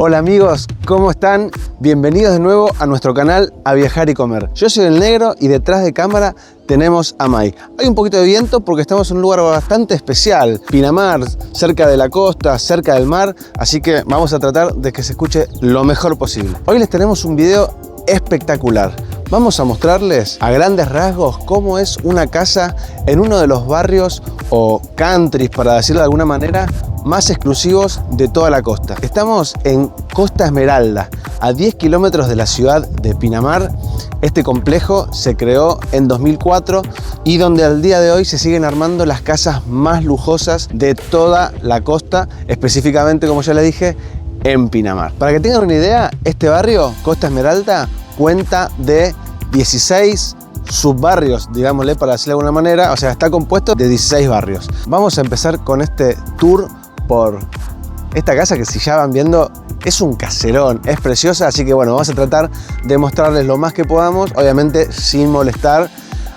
Hola amigos, ¿cómo están? Bienvenidos de nuevo a nuestro canal A Viajar y Comer. Yo soy el Negro y detrás de cámara tenemos a Mai. Hay un poquito de viento porque estamos en un lugar bastante especial, Pinamar, cerca de la costa, cerca del mar, así que vamos a tratar de que se escuche lo mejor posible. Hoy les tenemos un video espectacular. Vamos a mostrarles a grandes rasgos cómo es una casa en uno de los barrios o countries, para decirlo de alguna manera, más exclusivos de toda la costa. Estamos en Costa Esmeralda, a 10 kilómetros de la ciudad de Pinamar. Este complejo se creó en 2004 y donde al día de hoy se siguen armando las casas más lujosas de toda la costa, específicamente, como ya les dije, en Pinamar. Para que tengan una idea, este barrio, Costa Esmeralda, cuenta de 16 subbarrios, digámosle, para decirlo de alguna manera. O sea, está compuesto de 16 barrios. Vamos a empezar con este tour por esta casa que, si ya van viendo, es un caserón, es preciosa, así que bueno, vamos a tratar de mostrarles lo más que podamos, obviamente sin molestar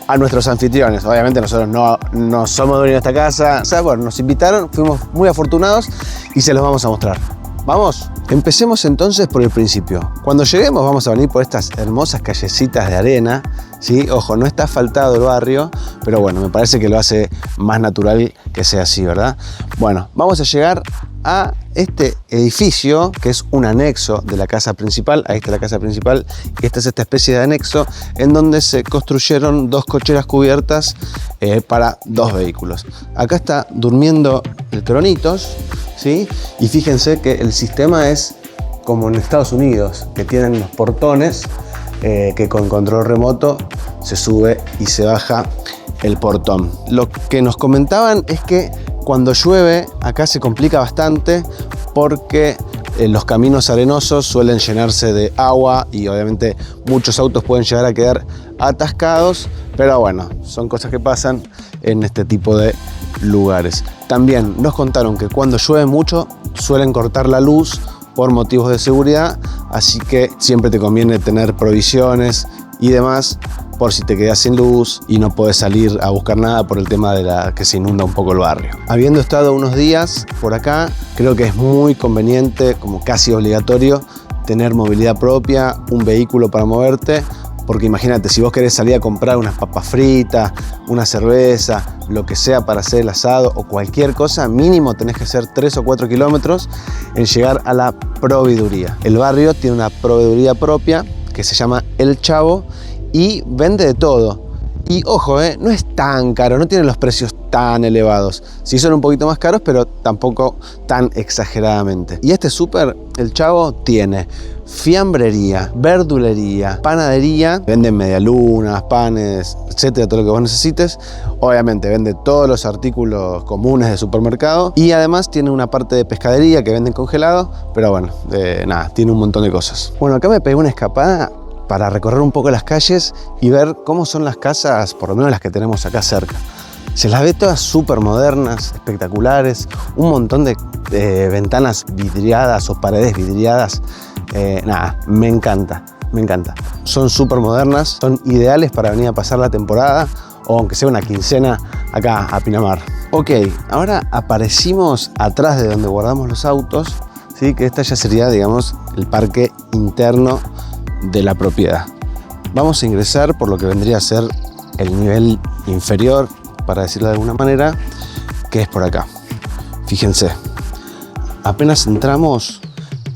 a nuestros anfitriones. Obviamente nosotros no somos dueños de esta casa, o sea, bueno, nos invitaron, fuimos muy afortunados y se los vamos a mostrar. ¿Vamos? Empecemos entonces por el principio. Cuando lleguemos vamos a venir por estas hermosas callecitas de arena, ¿sí? Ojo, no está asfaltado el barrio, pero bueno, me parece que lo hace más natural que sea así, ¿verdad? Bueno, vamos a llegar a este edificio que es un anexo de la casa principal. Ahí está la casa principal y esta es esta especie de anexo en donde se construyeron dos cocheras cubiertas para dos vehículos. Acá está durmiendo el Cronitos, ¿sí? Y fíjense que el sistema es como en Estados Unidos, que tienen los portones que con control remoto se sube y se baja el portón. Lo que nos comentaban es que cuando llueve acá se complica bastante porque los caminos arenosos suelen llenarse de agua y obviamente muchos autos pueden llegar a quedar atascados, pero bueno, son cosas que pasan en este tipo de lugares. También nos contaron que cuando llueve mucho suelen cortar la luz por motivos de seguridad, así que siempre te conviene tener provisiones y demás por si te quedas sin luz y no puedes salir a buscar nada por el tema de que se inunda un poco el barrio. Habiendo estado unos días por acá, creo que es muy conveniente, como casi obligatorio, tener movilidad propia, un vehículo para moverte, porque imagínate, si vos querés salir a comprar unas papas fritas, una cerveza, lo que sea para hacer el asado o cualquier cosa, mínimo tenés que hacer 3 o 4 kilómetros en llegar a la proveeduría. El barrio tiene una proveeduría propia que se llama El Chavo y vende de todo. Y ojo, no es tan caro, no tiene los precios tan elevados. Sí son un poquito más caros, pero tampoco tan exageradamente. Y este súper, El Chavo, tiene fiambrería, verdulería, panadería, venden medialunas, panes, etcétera, todo lo que vos necesites. Obviamente vende todos los artículos comunes de supermercado y además tiene una parte de pescadería que venden congelado, pero bueno, nada, tiene un montón de cosas. Bueno, acá me pegué una escapada para recorrer un poco las calles y ver cómo son las casas, por lo menos las que tenemos acá cerca. Se las ve todas súper modernas, espectaculares, un montón de ventanas vidriadas o paredes vidriadas. Nada, me encanta, me encanta. Son súper modernas, son ideales para venir a pasar la temporada o aunque sea una quincena acá a Pinamar. Ok, ahora aparecimos atrás de donde guardamos los autos, ¿sí? Que esta ya sería, digamos, el parque interno de la propiedad. Vamos a ingresar por lo que vendría a ser el nivel inferior, para decirlo de alguna manera, que es por acá. Fíjense, apenas entramos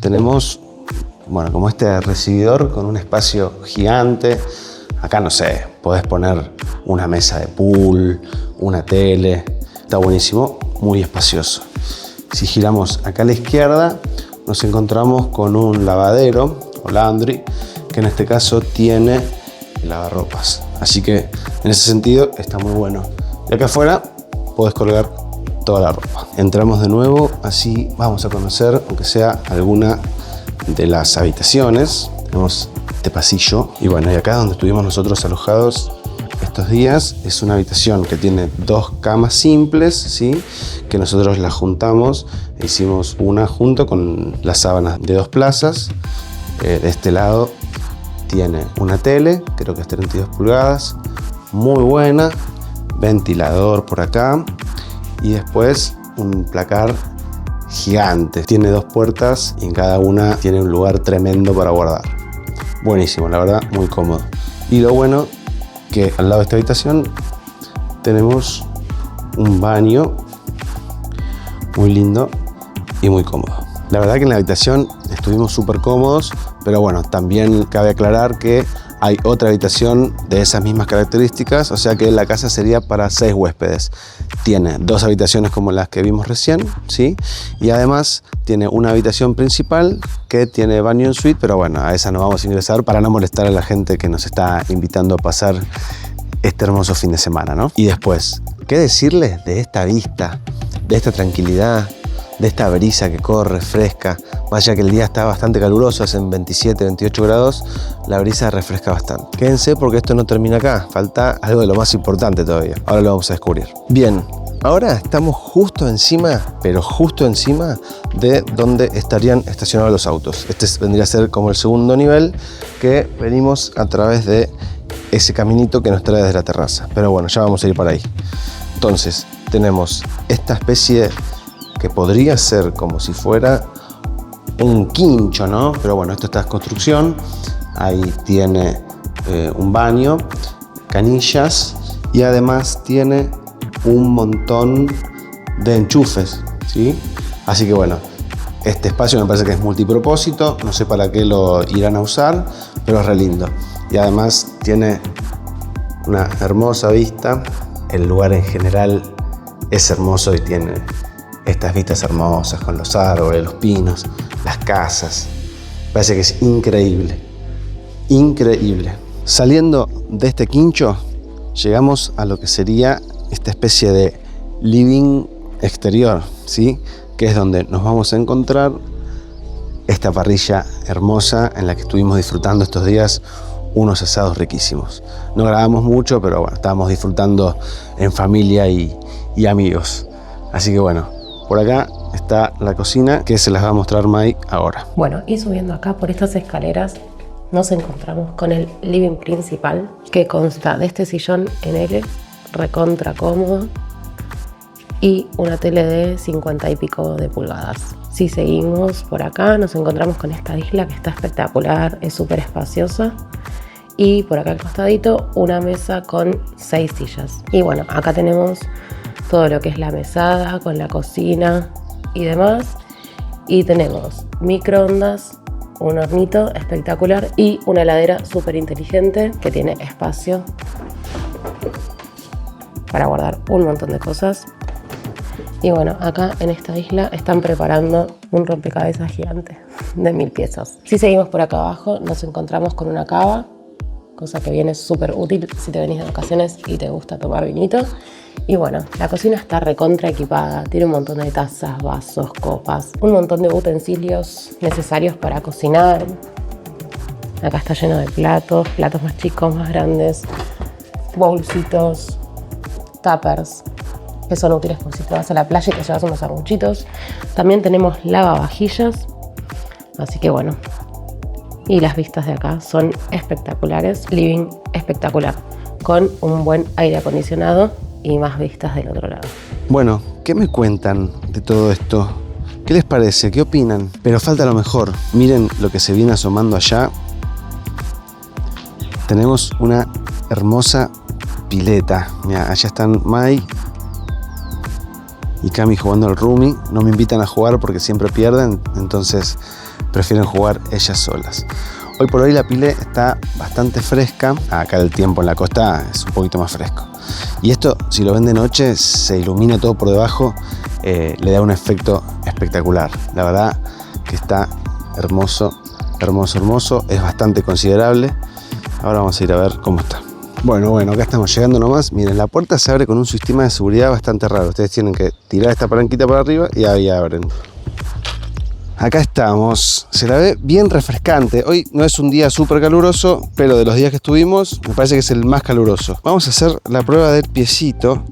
tenemos, bueno, como este recibidor con un espacio gigante. Acá, no sé, podés poner una mesa de pool, una tele, está buenísimo, muy espacioso. Si giramos acá a la izquierda nos encontramos con un lavadero o laundry, que en este caso tiene lavarropas, así que en ese sentido está muy bueno. Y acá afuera podés colgar toda la ropa. Entramos de nuevo, así vamos a conocer, aunque sea alguna de las habitaciones. Tenemos este pasillo y bueno, y acá donde estuvimos nosotros alojados estos días es una habitación que tiene dos camas simples, ¿sí? Que nosotros las juntamos e hicimos una junto con las sábanas de 2 plazas. De este lado tiene una tele, creo que es 32 pulgadas, muy buena, ventilador por acá y después un placar gigante. Tiene 2 puertas y en cada una tiene un lugar tremendo para guardar. Buenísimo, la verdad, muy cómodo. Y lo bueno que al lado de esta habitación tenemos un baño muy lindo y muy cómodo. La verdad que en la habitación estuvimos súper cómodos, pero bueno, también cabe aclarar que hay otra habitación de esas mismas características, o sea que la casa sería para 6 huéspedes. Tiene 2 habitaciones como las que vimos recién, ¿sí? Y además tiene una habitación principal que tiene baño en suite, pero bueno, a esa no vamos a ingresar para no molestar a la gente que nos está invitando a pasar este hermoso fin de semana, ¿no? Y después, ¿qué decirles de esta vista, de esta tranquilidad, de esta brisa que corre fresca? Vaya que el día está bastante caluroso, hacen 27, 28 grados, la brisa refresca bastante. Quédense porque esto no termina acá, falta algo de lo más importante todavía. Ahora lo vamos a descubrir. Bien, ahora estamos justo encima, pero justo encima de donde estarían estacionados los autos. Este vendría a ser como el segundo nivel que venimos a través de ese caminito que nos trae desde la terraza. Pero bueno, ya vamos a ir para ahí. Entonces, tenemos esta especie que podría ser como si fuera un quincho, ¿no? Pero bueno, esto está en construcción. Ahí tiene un baño, canillas y además tiene un montón de enchufes, ¿sí? Así que bueno, este espacio me parece que es multipropósito, no sé para qué lo irán a usar, pero es re lindo. Y además tiene una hermosa vista. El lugar en general es hermoso y tiene estas vistas hermosas con los árboles, los pinos, las casas. Parece que es increíble, increíble. Saliendo de este quincho, llegamos a lo que sería esta especie de living exterior, ¿sí? Que es donde nos vamos a encontrar esta parrilla hermosa en la que estuvimos disfrutando estos días unos asados riquísimos. No grabamos mucho, pero bueno, estábamos disfrutando en familia y amigos. Así que bueno, por acá está la cocina que se las va a mostrar Mai ahora. Bueno, y subiendo acá por estas escaleras nos encontramos con el living principal, que consta de este sillón en L, recontra cómodo, y una tele de 50 y pico de pulgadas. Si seguimos por acá nos encontramos con esta isla que está espectacular, es súper espaciosa. Y por acá al costadito una mesa con 6 sillas. Y bueno, acá tenemos todo lo que es la mesada con la cocina y demás. Y tenemos microondas, un hornito espectacular y una heladera súper inteligente que tiene espacio para guardar un montón de cosas. Y bueno, acá en esta isla están preparando un rompecabezas gigante de 1000 piezas. Si seguimos por acá abajo nos encontramos con una cava, cosa que viene súper útil si te venís de vacaciones y te gusta tomar vinito. Y bueno, la cocina está recontra equipada, tiene un montón de tazas, vasos, copas, un montón de utensilios necesarios para cocinar. Acá está lleno de platos, platos más chicos, más grandes, bolsitos, tuppers, que son útiles por si te vas a la playa y te llevas unos sanguchitos. También tenemos lavavajillas, así que bueno. Y las vistas de acá son espectaculares, living espectacular, con un buen aire acondicionado y más vistas del otro lado. Bueno, ¿qué me cuentan de todo esto? ¿Qué les parece? ¿Qué opinan? Pero falta lo mejor. Miren lo que se viene asomando allá. Tenemos una hermosa pileta. Mira, allá están Mai y Cami jugando al Rumi. No me invitan a jugar porque siempre pierden, entonces prefieren jugar ellas solas. Hoy por hoy la pile está bastante fresca. Acá el tiempo en la costa es un poquito más fresco. Y esto, si lo ven de noche, se ilumina todo por debajo, le da un efecto espectacular. La verdad que está hermoso, hermoso, hermoso. Es bastante considerable. Ahora vamos a ir a ver cómo está. Bueno, acá estamos llegando nomás. Miren, la puerta se abre con un sistema de seguridad bastante raro. Ustedes tienen que tirar esta palanquita para arriba y ahí abren. Acá estamos, se la ve bien refrescante. Hoy no es un día súper caluroso, pero de los días que estuvimos me parece que es el más caluroso. Vamos a hacer la prueba del piecito.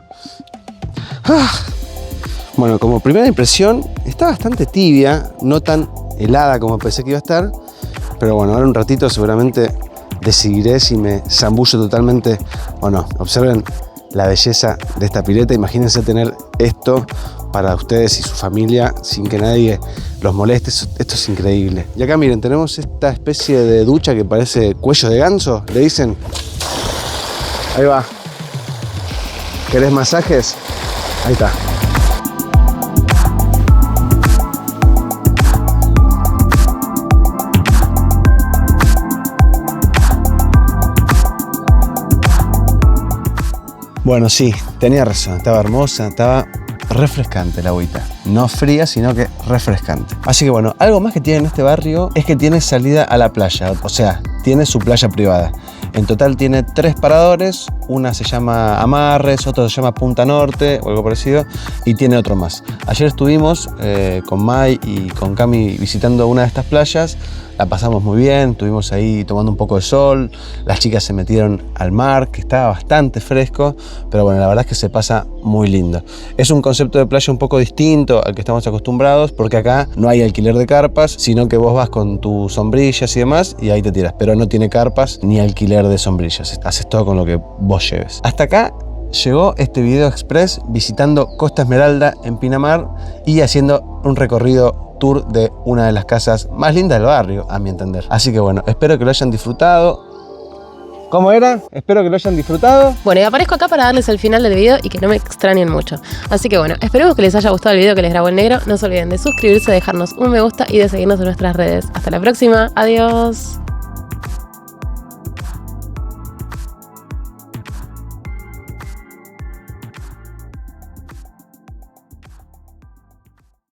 Bueno, como primera impresión está bastante tibia, no tan helada como pensé que iba a estar, pero bueno, ahora un ratito seguramente decidiré si me zambullo totalmente o no. Observen la belleza de esta pileta, imagínense tener esto para ustedes y su familia sin que nadie los moleste. Esto es increíble. Y acá miren, tenemos esta especie de ducha que parece cuello de ganso, le dicen. Ahí va. ¿Querés masajes? Ahí está. Bueno, sí, tenía razón, estaba hermosa, estaba refrescante la agüita. No fría, sino que refrescante. Así que bueno, algo más que tiene este barrio es que tiene salida a la playa, o sea, tiene su playa privada. En total tiene 3 paradores, una se llama Amarres, otra se llama Punta Norte o algo parecido, y tiene otro más. Ayer estuvimos con Mai y con Cami visitando una de estas playas, la pasamos muy bien, estuvimos ahí tomando un poco de sol, las chicas se metieron al mar, que estaba bastante fresco, pero bueno, la verdad es que se pasa muy lindo. Es un concepto de playa un poco distinto al que estamos acostumbrados, porque acá no hay alquiler de carpas, sino que vos vas con tus sombrillas y demás, y ahí te tiras, pero no tiene carpas ni alquiler de sombrillas, haces todo con lo que vos lleves. Hasta acá llegó este video express visitando Costa Esmeralda en Pinamar y haciendo un recorrido tour de una de las casas más lindas del barrio, a mi entender. Así que bueno, espero que lo hayan disfrutado. ¿Cómo era? Espero que lo hayan disfrutado. Bueno, y aparezco acá para darles el final del video y que no me extrañen mucho. Así que bueno, esperemos que les haya gustado el video que les grabó el negro. No se olviden de suscribirse, dejarnos un me gusta y de seguirnos en nuestras redes. Hasta la próxima. Adiós.